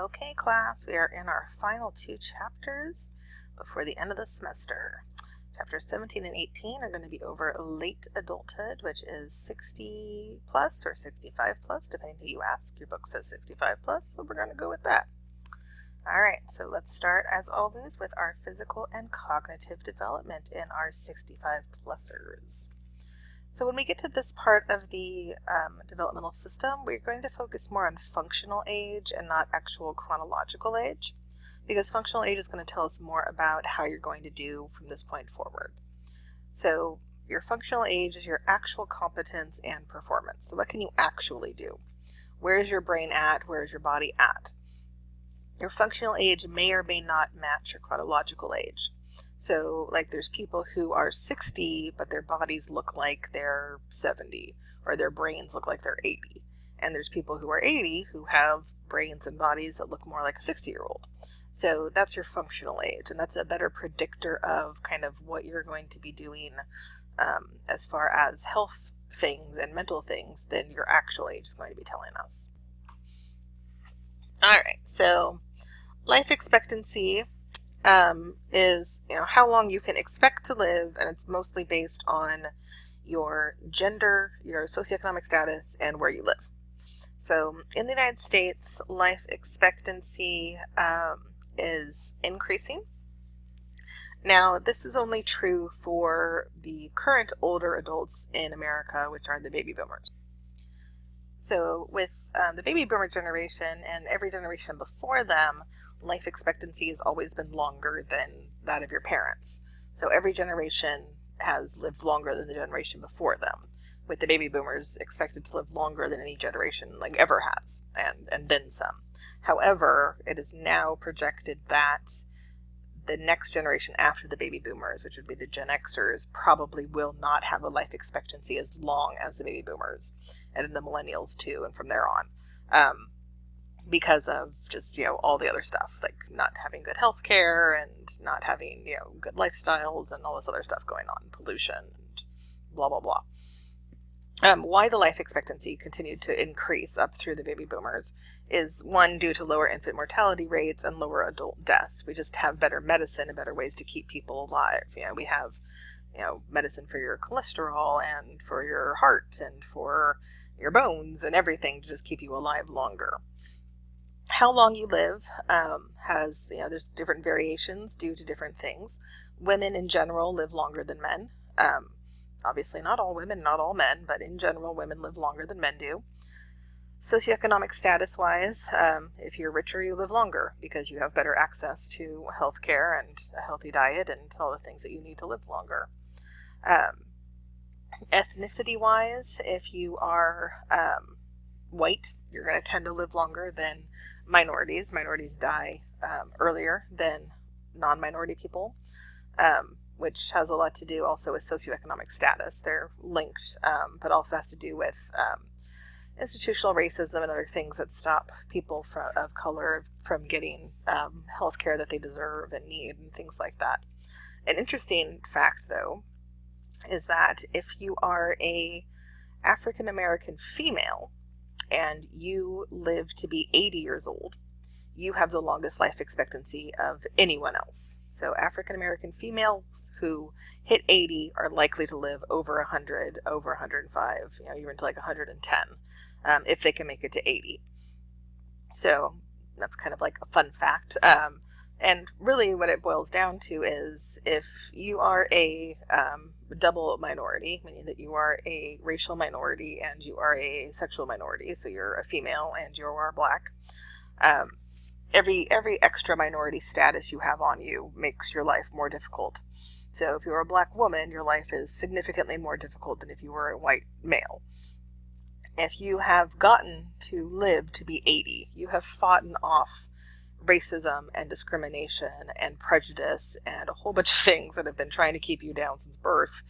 Okay, class, we are in our final 2 chapters before the end of the semester. Chapters 17 and 18 are going to be over late adulthood, which is 60 plus or 65 plus, depending who you ask. Your book says 65 plus, so we're going to go with that. Alright, so let's start, as always, with our physical and cognitive development in our 65 plusers. So when we get to this part of the developmental system, we're going to focus more on functional age and not actual chronological age, because functional age is going to tell us more about how you're going to do from this point forward. So your functional age is your actual competence and performance. So what can you actually do? Where is your brain at? Where is your body at? Your functional age may or may not match your chronological age. So, like, there's people who are 60, but their bodies look like they're 70, or their brains look like they're 80. And there's people who are 80 who have brains and bodies that look more like a 60-year-old. So that's your functional age, and that's a better predictor of kind of what you're going to be doing as far as health things and mental things than your actual age is going to be telling us. Alright, so life expectancy is how long you can expect to live, and it's mostly based on your gender, your socioeconomic status, and where you live. So in the United States, life expectancy is increasing. Now, this is only true for the current older adults in America, which are the baby boomers. So with the baby boomer generation and every generation before them, life expectancy has always been longer than that of your parents. So every generation has lived longer than the generation before them, with the baby boomers expected to live longer than any generation ever has, and then some. However, it is now projected that the next generation after the baby boomers, which would be the Gen Xers, probably will not have a life expectancy as long as the baby boomers, and then the millennials too, and from there on. Because of just, all the other stuff, like not having good health care and not having, good lifestyles and all this other stuff going on, pollution and blah, blah, blah. Why the life expectancy continued to increase up through the baby boomers is, one, due to lower infant mortality rates and lower adult deaths. We just have better medicine and better ways to keep people alive. We have, medicine for your cholesterol and for your heart and for your bones and everything to just keep you alive longer. How long you live has, there's different variations due to different things. Women in general live longer than men. Obviously not all women, not all men, but in general women live longer than men do. Socioeconomic status-wise, if you're richer, you live longer because you have better access to health care and a healthy diet and all the things that you need to live longer. Ethnicity-wise, if you are white, you're going to tend to live longer than minorities. Minorities die earlier than non-minority people, which has a lot to do also with socioeconomic status. They're linked, but also has to do with institutional racism and other things that stop people of color from getting health care that they deserve and need and things like that. An interesting fact, though, is that if you are a African American female and you live to be 80 years old, you have the longest life expectancy of anyone else. So African American females who hit 80 are likely to live over 100, over 105, even to 110, if they can make it to 80. So that's kind of like a fun fact. And really what it boils down to is if you are a double minority, meaning that you are a racial minority and you are a sexual minority, so you're a female and you are black, every extra minority status you have on you makes your life more difficult. So if you're a black woman, your life is significantly more difficult than if you were a white male. If you have gotten to live to be 80, you have fought off racism and discrimination and prejudice and a whole bunch of things that have been trying to keep you down since birth,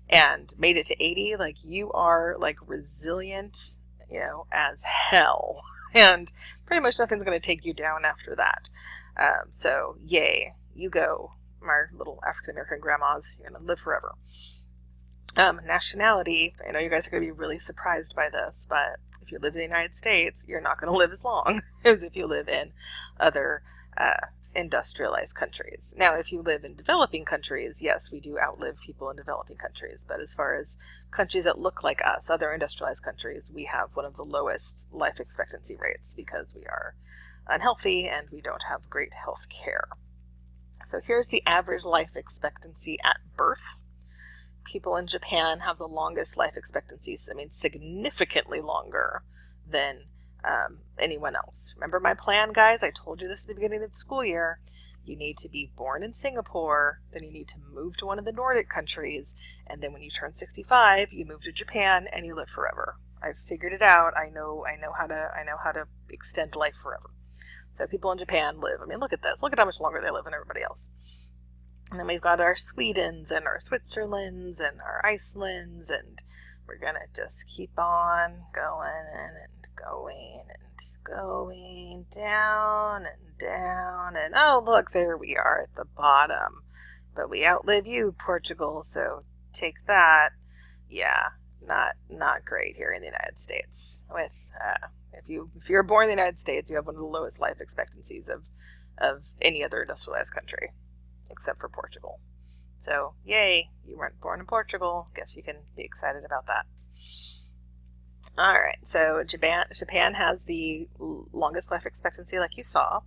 and made it to 80, you are resilient, as hell. And pretty much nothing's going to take you down after that. So yay, you go, my little African American grandmas, you're going to live forever. Nationality, I know you guys are going to be really surprised by this, but if you live in the United States, you're not going to live as long as if you live in other industrialized countries. Now, if you live in developing countries, yes, we do outlive people in developing countries, but as far as countries that look like us, other industrialized countries, we have one of the lowest life expectancy rates because we are unhealthy and we don't have great health care. So here's the average life expectancy at birth. People in Japan have the longest life expectancies, significantly longer than anyone else. Remember my plan, guys? I told you this at the beginning of the school year. You need to be born in Singapore, then you need to move to one of the Nordic countries, and then when you turn 65, you move to Japan and you live forever. I've figured it out. I know how to extend life forever. So people in Japan live. Look at this. Look at how much longer they live than everybody else. And then we've got our Swedens and our Switzerlands and our Icelands, and we're going to just keep on going and going and going down and down. And oh, look, there we are at the bottom. But we outlive you, Portugal, so take that. Yeah, not great here in the United States. If you're born in the United States, you have one of the lowest life expectancies of any other industrialized country, except for Portugal. So, yay, you weren't born in Portugal. Guess you can be excited about that. Alright, so Japan has the longest life expectancy, like you saw.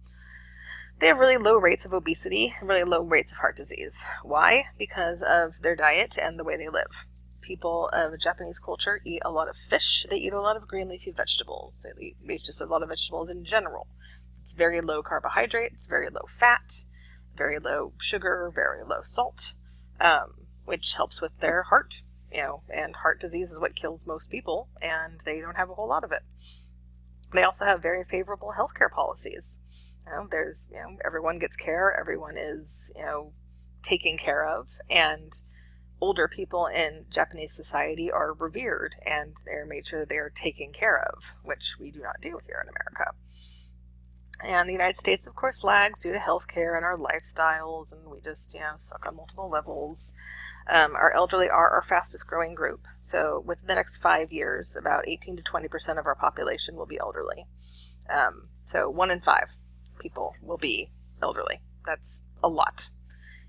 They have really low rates of obesity and really low rates of heart disease. Why? Because of their diet and the way they live. People of Japanese culture eat a lot of fish. They eat a lot of green leafy vegetables. They eat just a lot of vegetables in general. It's very low carbohydrates, very low fat, very low sugar, very low salt, which helps with their heart, and heart disease is what kills most people, and they don't have a whole lot of it. They also have very favorable healthcare policies. Everyone gets care, everyone is, taken care of, and older people in Japanese society are revered, and they're made sure that they are taken care of, which we do not do here in America. And the United States, of course, lags due to healthcare and our lifestyles, and we just, suck on multiple levels. Our elderly are our fastest growing group. So within the next 5 years, about 18 to 20% of our population will be elderly. So 1 in 5 people will be elderly. That's a lot.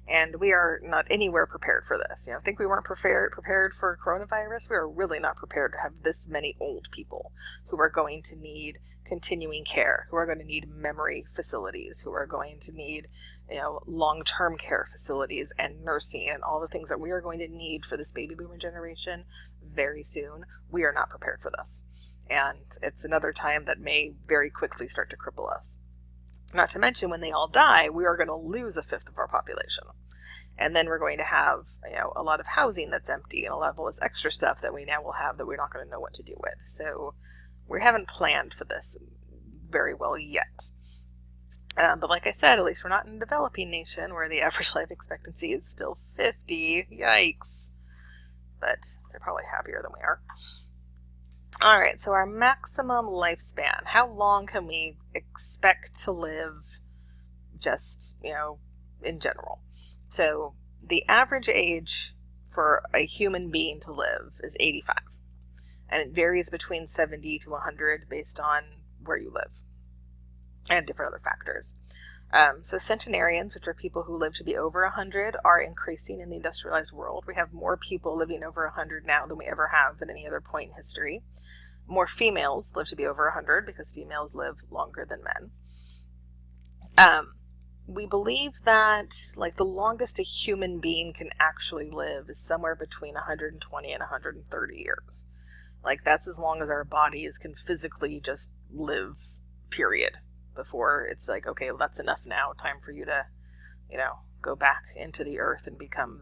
And we are not anywhere prepared for this. I think we weren't prepared for coronavirus. We are really not prepared to have this many old people who are going to need continuing care, who are going to need memory facilities, who are going to need, long-term care facilities and nursing and all the things that we are going to need for this baby boomer generation very soon. We are not prepared for this. And it's another time that may very quickly start to cripple us. Not to mention, when they all die, we are going to lose a fifth of our population. And then we're going to have, a lot of housing that's empty and a lot of all this extra stuff that we now will have that we're not going to know what to do with. So we haven't planned for this very well yet. But like I said, at least we're not in a developing nation where the average life expectancy is still 50. Yikes. But they're probably happier than we are. Alright, so our maximum lifespan. How long can we expect to live just, in general? So the average age for a human being to live is 85. And it varies between 70 to 100 based on where you live and different other factors. So centenarians, which are people who live to be over 100, are increasing in the industrialized world. We have more people living over 100 now than we ever have at any other point in history. More females live to be over 100 because females live longer than men. We believe that the longest a human being can actually live is somewhere between 120 and 130 years. That's as long as our bodies can physically just live, period. Before it's okay, well, that's enough now. Time for you to, go back into the earth and become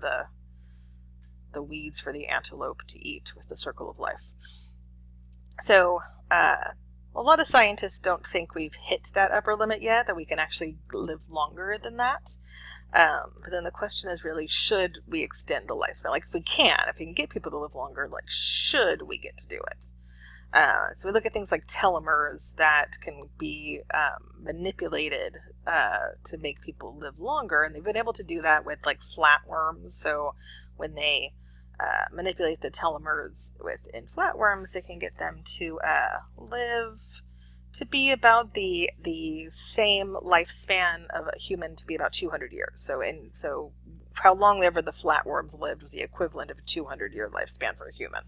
the weeds for the antelope to eat with the circle of life. So, a lot of scientists don't think we've hit that upper limit yet, that we can actually live longer than that. But then the question is really, should we extend the lifespan? If we can get people to live longer, should we get to do it? So we look at things like telomeres that can be manipulated to make people live longer, and they've been able to do that with flatworms. So when they manipulate the telomeres within flatworms, they can get them to live to be about the same lifespan of a human, to be about 200 years. So how long ever the flatworms lived was the equivalent of a 200-year lifespan for a human.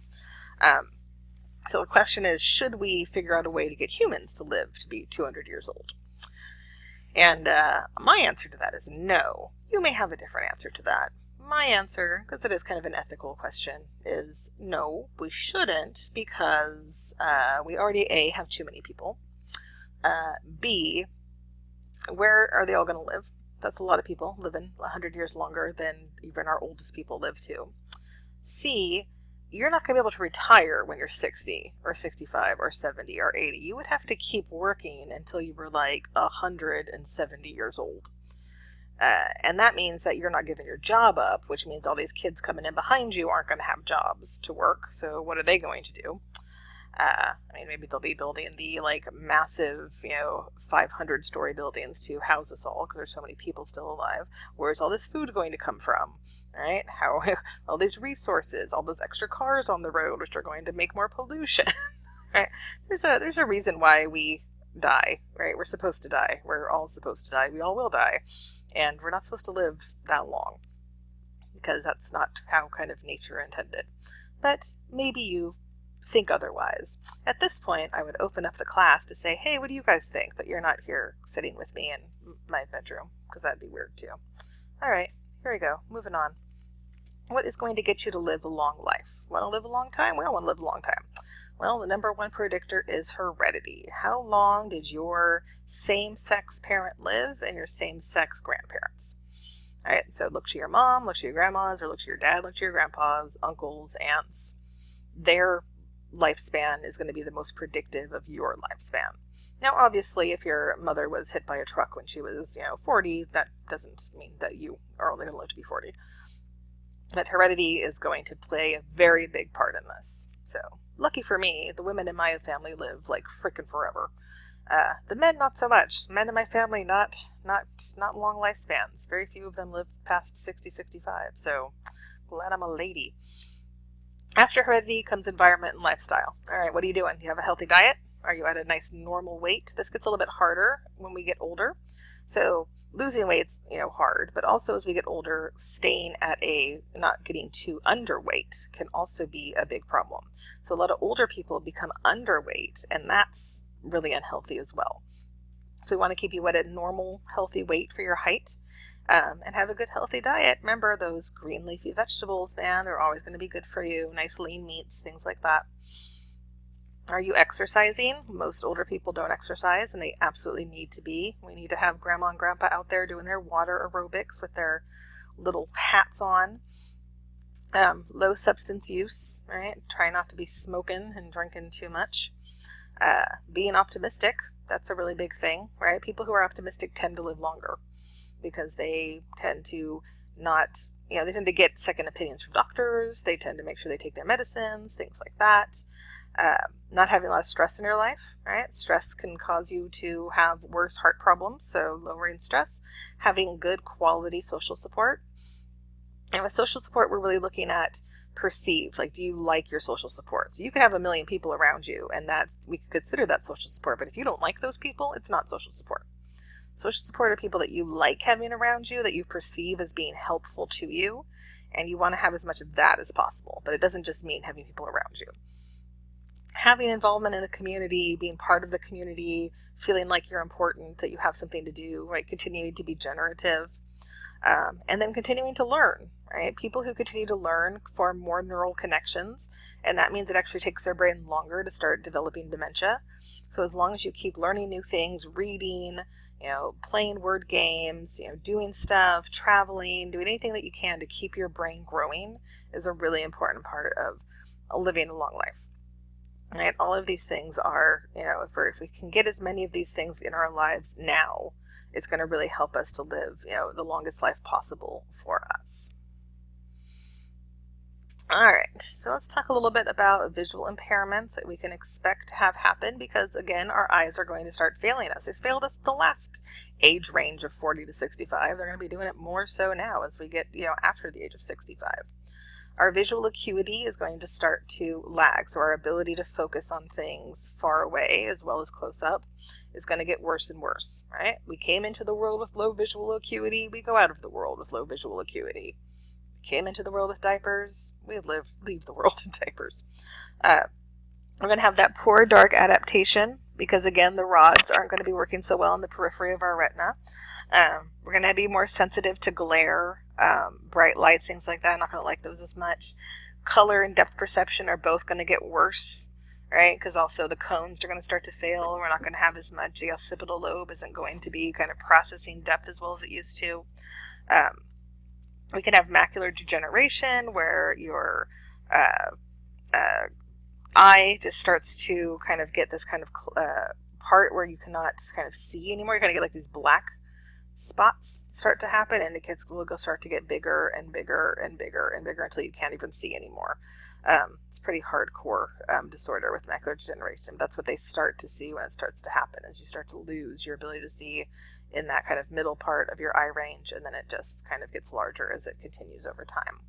So the question is, should we figure out a way to get humans to live to be 200 years old? And my answer to that is no. You may have a different answer to that. My answer, because it is kind of an ethical question, is no, we shouldn't, because we already, A, have too many people. B, where are they all going to live? That's a lot of people living 100 years longer than even our oldest people live to. C, you're not going to be able to retire when you're 60 or 65 or 70 or 80. You would have to keep working until you were like 170 years old. And that means that you're not giving your job up, which means all these kids coming in behind you aren't going to have jobs to work. So what are they going to do? I mean, maybe they'll be building the massive, 500-story buildings to house us all because there's so many people still alive. Where's all this food going to come from? Right? How all these resources, all those extra cars on the road, which are going to make more pollution. Right? There's a reason why we die. Right? We're supposed to die. We're all supposed to die. We all will die, and we're not supposed to live that long because that's not how kind of nature intended. But maybe you think otherwise. At this point, I would open up the class to say, hey, what do you guys think? But you're not here sitting with me in my bedroom, because that'd be weird too. All right, here we go. Moving on. What is going to get you to live a long life? Want to live a long time? We all want to live a long time. Well, the number one predictor is heredity. How long did your same-sex parent live and your same-sex grandparents? All right, so look to your mom, look to your grandmas, or look to your dad, look to your grandpas, uncles, aunts. Their lifespan is going to be the most predictive of your lifespan. Now, obviously, if your mother was hit by a truck when she was, 40, that doesn't mean that you are only going to live to be 40. But heredity is going to play a very big part in this. So, lucky for me, the women in my family live like frickin' forever. The men, not so much. Men in my family, not long lifespans. Very few of them live past 60, 65. So, glad I'm a lady. After heredity comes environment and lifestyle. All right, what are you doing? Do you have a healthy diet? Are you at a nice normal weight? This gets a little bit harder when we get older. So losing weight's, hard, but also as we get older, staying at not getting too underweight can also be a big problem. So a lot of older people become underweight, and that's really unhealthy as well. So we want to keep you at a normal, healthy weight for your height. And have a good healthy diet. Remember, those green leafy vegetables, man, are always going to be good for you. Nice lean meats, things like that. Are you exercising? Most older people don't exercise, and they absolutely need to be. We need to have grandma and grandpa out there doing their water aerobics with their little hats on. Low substance use, right? Try not to be smoking and drinking too much. Being optimistic, that's a really big thing, right? People who are optimistic tend to live longer, because they tend to they tend to get second opinions from doctors. They tend to make sure they take their medicines, things like that. Not having a lot of stress in your life, right? Stress can cause you to have worse heart problems, so lowering stress. Having good quality social support. And with social support, we're really looking at perceived, like, do you like your social support? So you could have 1 million people around you, and that we could consider that social support, but if you don't like those people, it's not social support. Social support are people that you like having around you, that you perceive as being helpful to you, and you want to have as much of that as possible. But it doesn't just mean having people around you. Having involvement in the community, being part of the community, feeling like you're important, that you have something to do, right? Continuing to be generative, and then continuing to learn, right? People who continue to learn form more neural connections, and that means it actually takes their brain longer to start developing dementia. So as long as you keep learning new things, reading, playing word games, doing stuff, traveling, doing anything that you can to keep your brain growing is a really important part of living a long life. Right? All of these things are, if we can get as many of these things in our lives now, it's going to really help us to live, the longest life possible for us. All right, so let's talk a little bit about visual impairments that we can expect to have happen, because again, our eyes are going to start failing us. They failed us the last age range of 40 to 65. They're going to be doing it more so now as we get, after the age of 65. our visual acuity is going to start to lag. So our ability to focus on things far away as well as close up is going to get worse and worse, right? We came into the world with low visual acuity. We go out of the world with low visual acuity. We came into the world with diapers. We leave the world in diapers. We're going to have that poor dark adaptation because, again, the rods aren't going to be working so well in the periphery of our retina. We're going to be more sensitive to glare, bright lights, things like that. I'm not going to like those as much. Color and depth perception are both going to get worse, right? Because also the cones are going to start to fail. We're not going to have as much. The occipital lobe isn't going to be kind of processing depth as well as it used to. We can have macular degeneration where your eye just starts to kind of get this kind of part where you cannot kind of see anymore. You're going to get like these black spots start to happen, and it will start to get bigger and bigger and bigger and bigger until you can't even see anymore. It's pretty hardcore disorder with macular degeneration. That's what they start to see when it starts to happen, is you start to lose your ability to see in that kind of middle part of your eye range, and then it just kind of gets larger as it continues over time.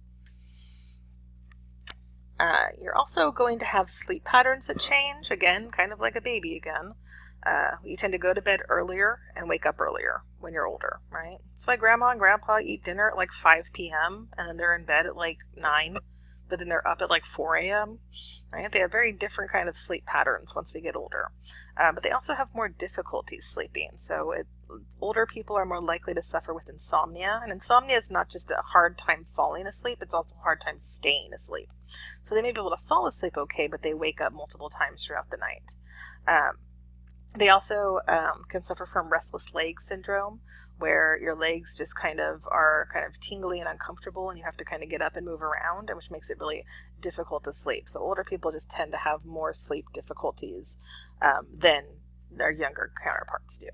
You're also going to have sleep patterns that change, again, kind of like a baby again. You tend to go to bed earlier and wake up earlier when you're older, right? That's why grandma and grandpa eat dinner at like 5 p.m. and then they're in bed at like 9, but then they're up at like 4 a.m., right? They have very different kind of sleep patterns once we get older. But they also have more difficulty sleeping. So older people are more likely to suffer with insomnia. And insomnia is not just a hard time falling asleep, it's also a hard time staying asleep. So they may be able to fall asleep okay, but they wake up multiple times throughout the night. They also can suffer from restless leg syndrome, where your legs just are kind of tingly and uncomfortable, and you have to kind of get up and move around, which makes it really difficult to sleep. So older people just tend to have more sleep difficulties than their younger counterparts do.